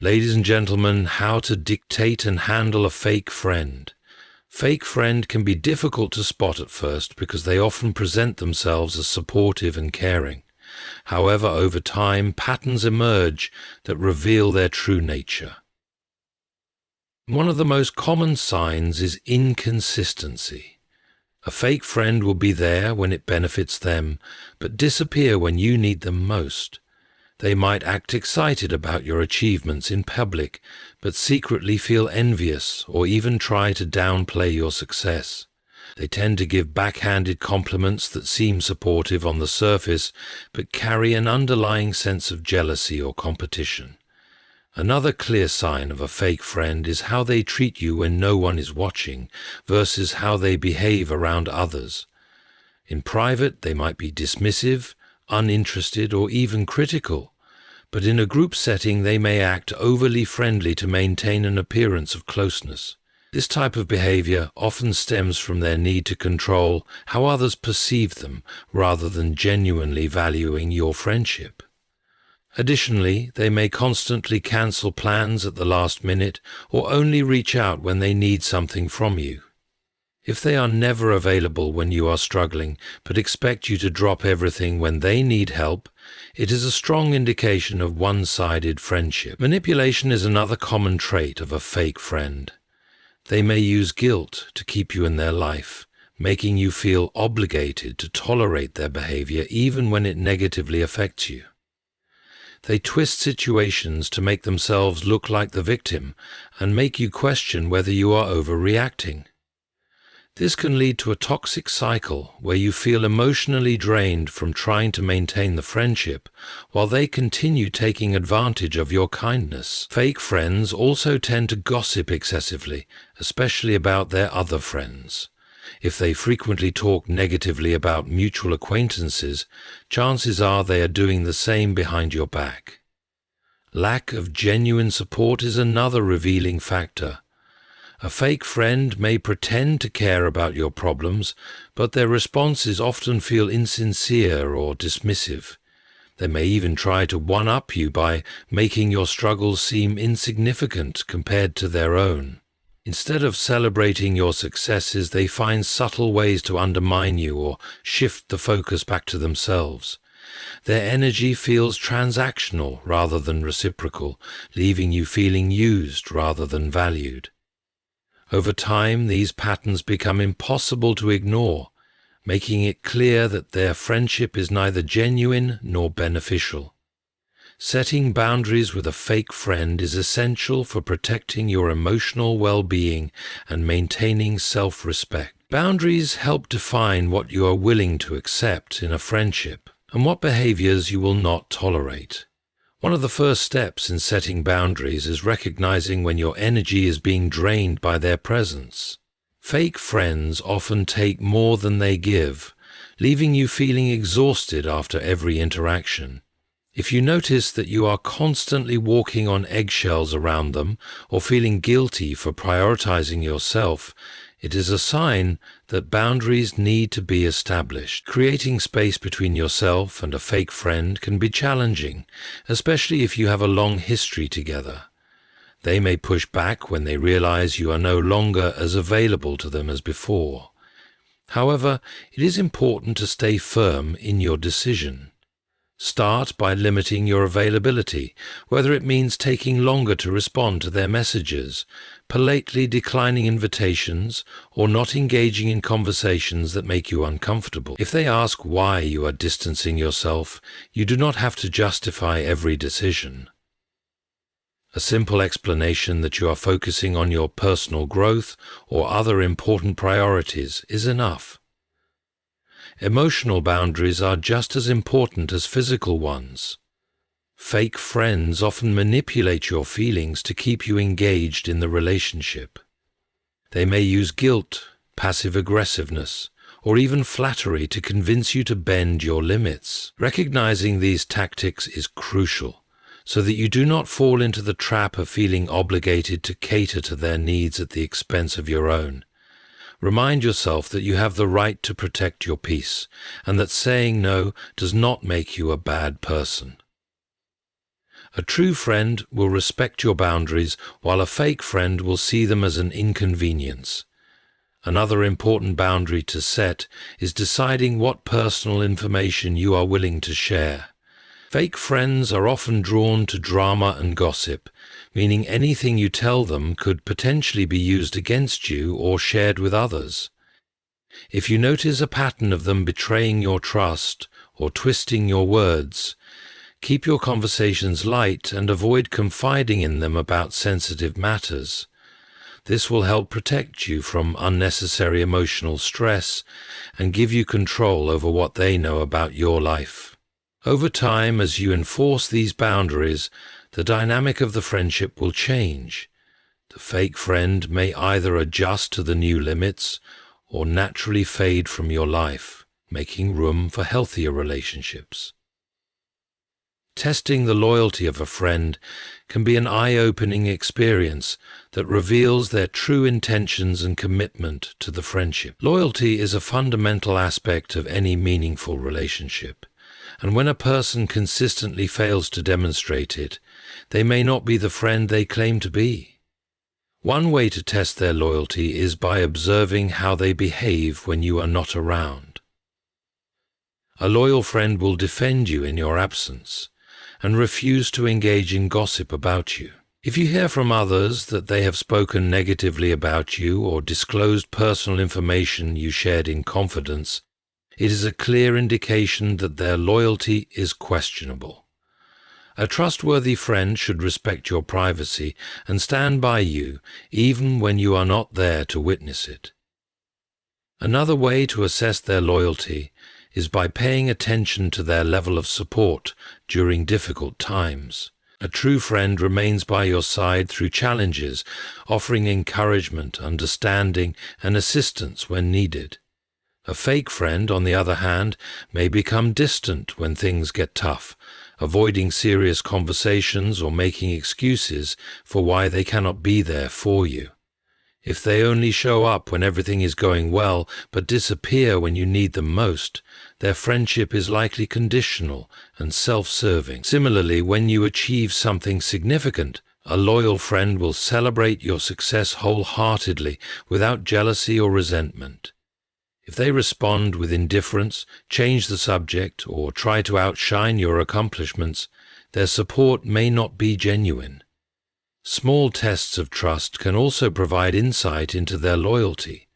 Ladies and gentlemen, how to dictate and handle a fake friend. Fake friend can be difficult to spot at first because they often present themselves as supportive and caring. However, over time, patterns emerge that reveal their true nature. One of the most common signs is inconsistency. A fake friend will be there when it benefits them, but disappear when you need them most. They might act excited about your achievements in public, but secretly feel envious or even try to downplay your success. They tend to give backhanded compliments that seem supportive on the surface, but carry an underlying sense of jealousy or competition. Another clear sign of a fake friend is how they treat you when no one is watching, versus how they behave around others. In private, they might be dismissive, uninterested, or even critical, but in a group setting they may act overly friendly to maintain an appearance of closeness. This type of behavior often stems from their need to control how others perceive them rather than genuinely valuing your friendship. Additionally, they may constantly cancel plans at the last minute or only reach out when they need something from you. If they are never available when you are struggling, but expect you to drop everything when they need help, it is a strong indication of one-sided friendship. Manipulation is another common trait of a fake friend. They may use guilt to keep you in their life, making you feel obligated to tolerate their behavior even when it negatively affects you. They twist situations to make themselves look like the victim and make you question whether you are overreacting. This can lead to a toxic cycle where you feel emotionally drained from trying to maintain the friendship, while they continue taking advantage of your kindness. Fake friends also tend to gossip excessively, especially about their other friends. If they frequently talk negatively about mutual acquaintances, chances are they are doing the same behind your back. Lack of genuine support is another revealing factor. A fake friend may pretend to care about your problems, but their responses often feel insincere or dismissive. They may even try to one-up you by making your struggles seem insignificant compared to their own. Instead of celebrating your successes, they find subtle ways to undermine you or shift the focus back to themselves. Their energy feels transactional rather than reciprocal, leaving you feeling used rather than valued. Over time, these patterns become impossible to ignore, making it clear that their friendship is neither genuine nor beneficial. Setting boundaries with a fake friend is essential for protecting your emotional well-being and maintaining self-respect. Boundaries help define what you are willing to accept in a friendship and what behaviors you will not tolerate. One of the first steps in setting boundaries is recognizing when your energy is being drained by their presence. Fake friends often take more than they give, leaving you feeling exhausted after every interaction. If you notice that you are constantly walking on eggshells around them or feeling guilty for prioritizing yourself, it is a sign that boundaries need to be established. Creating space between yourself and a fake friend can be challenging, especially if you have a long history together. They may push back when they realize you are no longer as available to them as before. However, it is important to stay firm in your decision. Start by limiting your availability, whether it means taking longer to respond to their messages, politely declining invitations, or not engaging in conversations that make you uncomfortable. If they ask why you are distancing yourself, you do not have to justify every decision. A simple explanation that you are focusing on your personal growth or other important priorities is enough. Emotional boundaries are just as important as physical ones. Fake friends often manipulate your feelings to keep you engaged in the relationship. They may use guilt, passive aggressiveness, or even flattery to convince you to bend your limits. Recognizing these tactics is crucial, so that you do not fall into the trap of feeling obligated to cater to their needs at the expense of your own. Remind yourself that you have the right to protect your peace, and that saying no does not make you a bad person. A true friend will respect your boundaries, while a fake friend will see them as an inconvenience. Another important boundary to set is deciding what personal information you are willing to share. Fake friends are often drawn to drama and gossip, meaning anything you tell them could potentially be used against you or shared with others. If you notice a pattern of them betraying your trust or twisting your words, keep your conversations light and avoid confiding in them about sensitive matters. This will help protect you from unnecessary emotional stress and give you control over what they know about your life. Over time, as you enforce these boundaries, the dynamic of the friendship will change. The fake friend may either adjust to the new limits or naturally fade from your life, making room for healthier relationships. Testing the loyalty of a friend can be an eye-opening experience that reveals their true intentions and commitment to the friendship. Loyalty is a fundamental aspect of any meaningful relationship, and when a person consistently fails to demonstrate it, they may not be the friend they claim to be. One way to test their loyalty is by observing how they behave when you are not around. A loyal friend will defend you in your absence and refuse to engage in gossip about you. If you hear from others that they have spoken negatively about you or disclosed personal information you shared in confidence, it is a clear indication that their loyalty is questionable. A trustworthy friend should respect your privacy and stand by you even when you are not there to witness it. Another way to assess their loyalty is by paying attention to their level of support during difficult times. A true friend remains by your side through challenges, offering encouragement, understanding, and assistance when needed. A fake friend, on the other hand, may become distant when things get tough, avoiding serious conversations or making excuses for why they cannot be there for you. If they only show up when everything is going well but disappear when you need them most, their friendship is likely conditional and self-serving. Similarly, when you achieve something significant, a loyal friend will celebrate your success wholeheartedly without jealousy or resentment. If they respond with indifference, change the subject, or try to outshine your accomplishments, their support may not be genuine. Small tests of trust can also provide insight into their loyalty.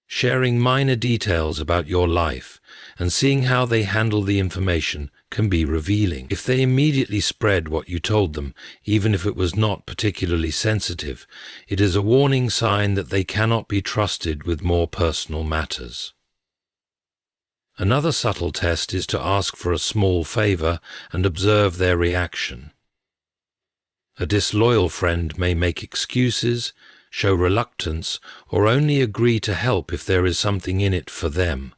Sharing minor details about your life and seeing how they handle the information can be revealing. If they immediately spread what you told them, even if it was not particularly sensitive, it is a warning sign that they cannot be trusted with more personal matters. Another subtle test is to ask for a small favor and observe their reaction. A disloyal friend may make excuses, show reluctance, or only agree to help if there is something in it for them.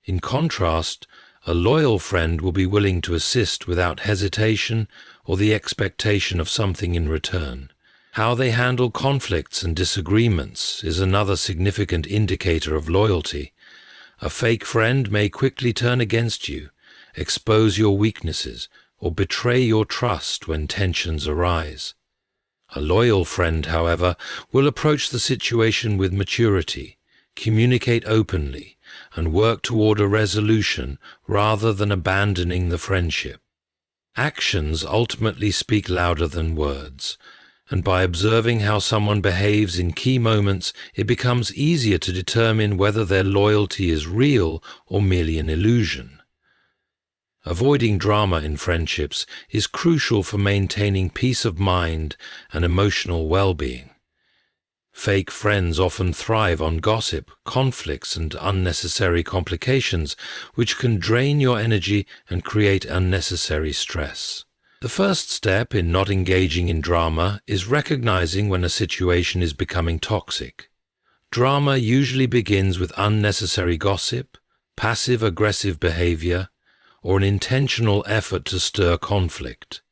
In contrast, a loyal friend will be willing to assist without hesitation or the expectation of something in return. How they handle conflicts and disagreements is another significant indicator of loyalty. A fake friend may quickly turn against you, expose your weaknesses, or betray your trust when tensions arise. A loyal friend, however, will approach the situation with maturity, communicate openly, and work toward a resolution rather than abandoning the friendship. Actions ultimately speak louder than words, and by observing how someone behaves in key moments, it becomes easier to determine whether their loyalty is real or merely an illusion. Avoiding drama in friendships is crucial for maintaining peace of mind and emotional well-being. Fake friends often thrive on gossip, conflicts, and unnecessary complications, which can drain your energy and create unnecessary stress. The first step in not engaging in drama is recognizing when a situation is becoming toxic. Drama usually begins with unnecessary gossip, passive-aggressive behavior, or an intentional effort to stir conflict.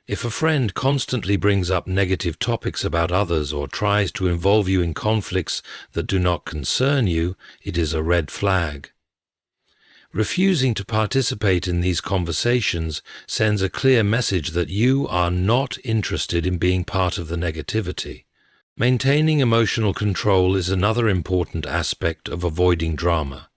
If a friend constantly brings up negative topics about others or tries to involve you in conflicts that do not concern you, it is a red flag. Refusing to participate in these conversations sends a clear message that you are not interested in being part of the negativity. Maintaining emotional control is another important aspect of avoiding drama.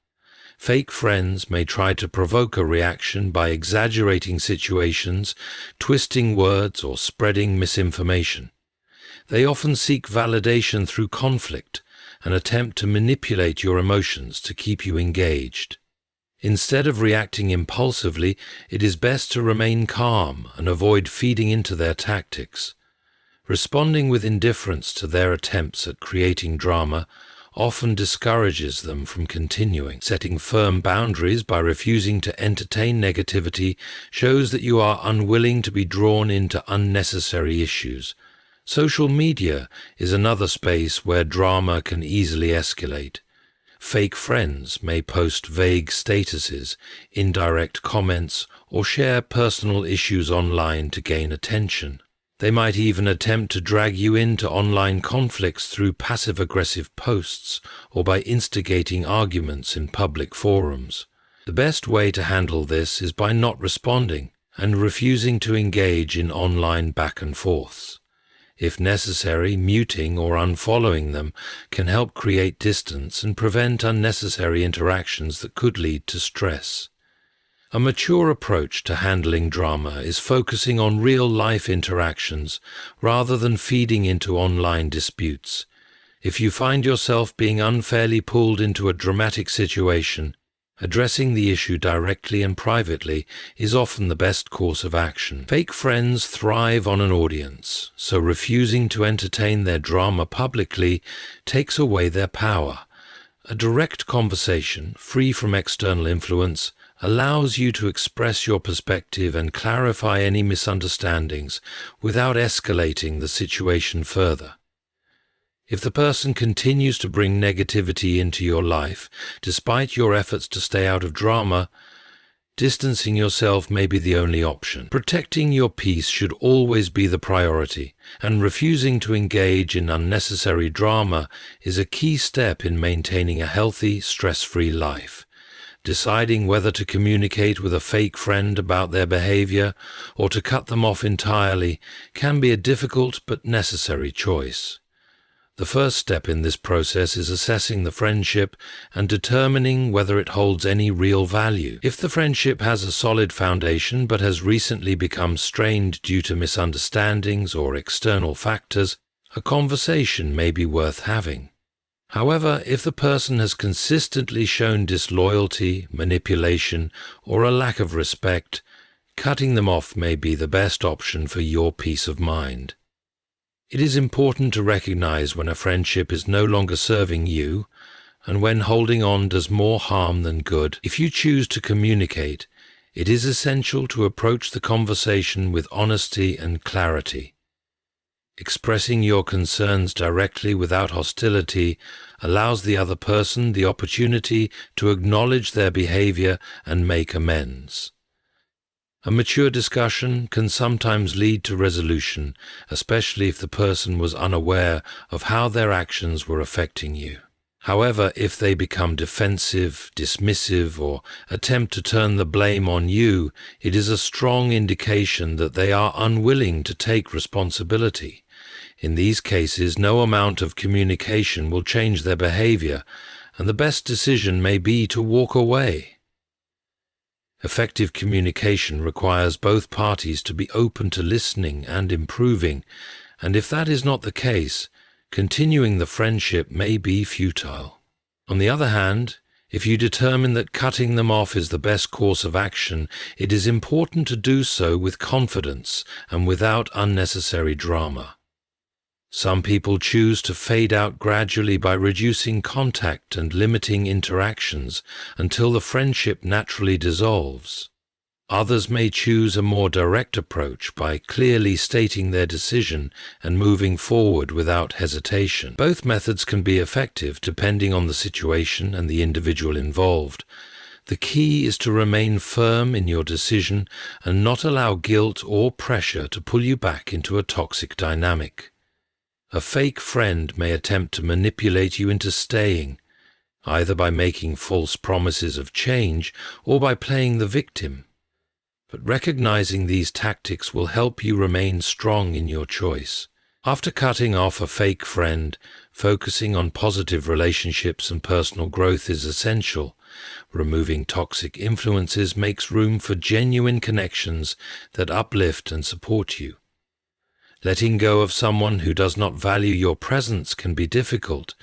Fake friends may try to provoke a reaction by exaggerating situations, twisting words, or spreading misinformation. They often seek validation through conflict and attempt to manipulate your emotions to keep you engaged. Instead of reacting impulsively, it is best to remain calm and avoid feeding into their tactics. Responding with indifference to their attempts at creating drama often discourages them from continuing. Setting firm boundaries by refusing to entertain negativity shows that you are unwilling to be drawn into unnecessary issues. Social media is another space where drama can easily escalate. Fake friends may post vague statuses, indirect comments, or share personal issues online to gain attention. They might even attempt to drag you into online conflicts through passive-aggressive posts or by instigating arguments in public forums. The best way to handle this is by not responding and refusing to engage in online back and forths. If necessary, muting or unfollowing them can help create distance and prevent unnecessary interactions that could lead to stress. A mature approach to handling drama is focusing on real-life interactions rather than feeding into online disputes. If you find yourself being unfairly pulled into a dramatic situation, addressing the issue directly and privately is often the best course of action. Fake friends thrive on an audience, so refusing to entertain their drama publicly takes away their power. A direct conversation, free from external influence, allows you to express your perspective and clarify any misunderstandings without escalating the situation further. If the person continues to bring negativity into your life, despite your efforts to stay out of drama, distancing yourself may be the only option. Protecting your peace should always be the priority, and refusing to engage in unnecessary drama is a key step in maintaining a healthy, stress-free life. Deciding whether to communicate with a fake friend about their behavior or to cut them off entirely can be a difficult but necessary choice. The first step in this process is assessing the friendship and determining whether it holds any real value. If the friendship has a solid foundation but has recently become strained due to misunderstandings or external factors, a conversation may be worth having. However, if the person has consistently shown disloyalty, manipulation, or a lack of respect, cutting them off may be the best option for your peace of mind. It is important to recognize when a friendship is no longer serving you and when holding on does more harm than good. If you choose to communicate, it is essential to approach the conversation with honesty and clarity. Expressing your concerns directly without hostility allows the other person the opportunity to acknowledge their behavior and make amends. A mature discussion can sometimes lead to resolution, especially if the person was unaware of how their actions were affecting you. However, if they become defensive, dismissive, or attempt to turn the blame on you, it is a strong indication that they are unwilling to take responsibility. In these cases, no amount of communication will change their behavior, and the best decision may be to walk away. Effective communication requires both parties to be open to listening and improving, and if that is not the case, continuing the friendship may be futile. On the other hand, if you determine that cutting them off is the best course of action, it is important to do so with confidence and without unnecessary drama. Some people choose to fade out gradually by reducing contact and limiting interactions until the friendship naturally dissolves. Others may choose a more direct approach by clearly stating their decision and moving forward without hesitation. Both methods can be effective depending on the situation and the individual involved. The key is to remain firm in your decision and not allow guilt or pressure to pull you back into a toxic dynamic. A fake friend may attempt to manipulate you into staying, either by making false promises of change or by playing the victim. But recognizing these tactics will help you remain strong in your choice. After cutting off a fake friend, focusing on positive relationships and personal growth is essential. Removing toxic influences makes room for genuine connections that uplift and support you. Letting go of someone who does not value your presence can be difficult,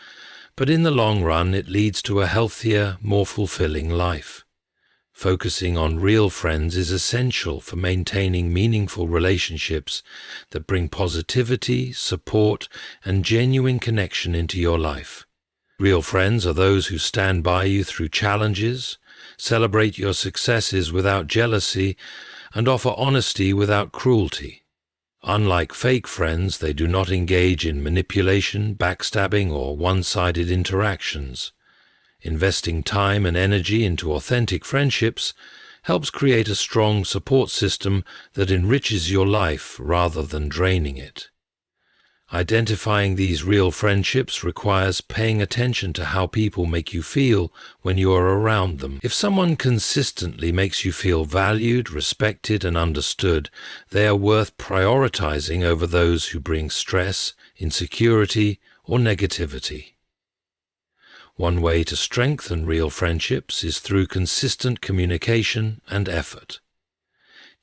but in the long run it leads to a healthier, more fulfilling life. Focusing on real friends is essential for maintaining meaningful relationships that bring positivity, support, and genuine connection into your life. Real friends are those who stand by you through challenges, celebrate your successes without jealousy, and offer honesty without cruelty. Unlike fake friends, they do not engage in manipulation, backstabbing, or one-sided interactions. Investing time and energy into authentic friendships helps create a strong support system that enriches your life rather than draining it. Identifying these real friendships requires paying attention to how people make you feel when you are around them. If someone consistently makes you feel valued, respected, and understood, they are worth prioritizing over those who bring stress, insecurity, or negativity. One way to strengthen real friendships is through consistent communication and effort.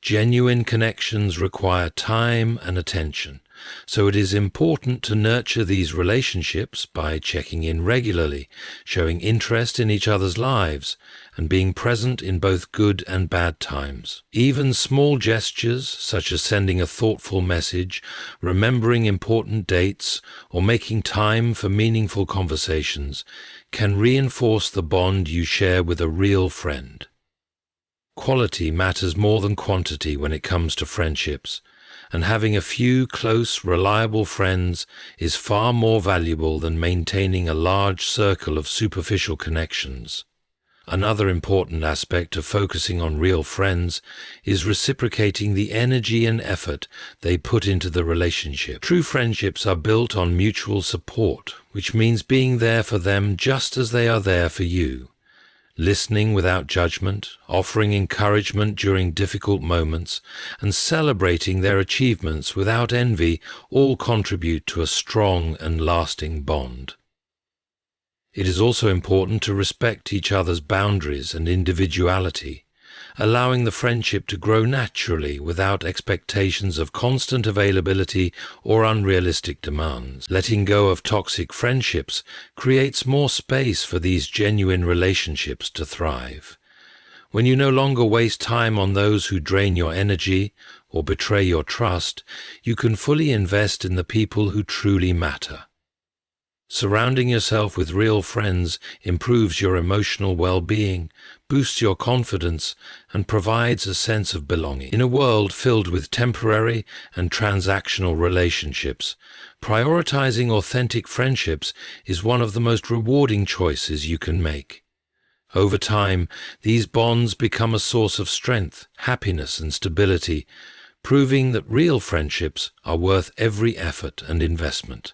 Genuine connections require time and attention, so it is important to nurture these relationships by checking in regularly, showing interest in each other's lives, and being present in both good and bad times. Even small gestures, such as sending a thoughtful message, remembering important dates, or making time for meaningful conversations, can reinforce the bond you share with a real friend. Quality matters more than quantity when it comes to friendships, and having a few close, reliable friends is far more valuable than maintaining a large circle of superficial connections. Another important aspect of focusing on real friends is reciprocating the energy and effort they put into the relationship. True friendships are built on mutual support, which means being there for them just as they are there for you. Listening without judgment, offering encouragement during difficult moments, and celebrating their achievements without envy all contribute to a strong and lasting bond. It is also important to respect each other's boundaries and individuality, allowing the friendship to grow naturally without expectations of constant availability or unrealistic demands. Letting go of toxic friendships creates more space for these genuine relationships to thrive. When you no longer waste time on those who drain your energy or betray your trust, you can fully invest in the people who truly matter. Surrounding yourself with real friends improves your emotional well-being, boosts your confidence, and provides a sense of belonging. In a world filled with temporary and transactional relationships, prioritizing authentic friendships is one of the most rewarding choices you can make. Over time, these bonds become a source of strength, happiness, and stability, proving that real friendships are worth every effort and investment.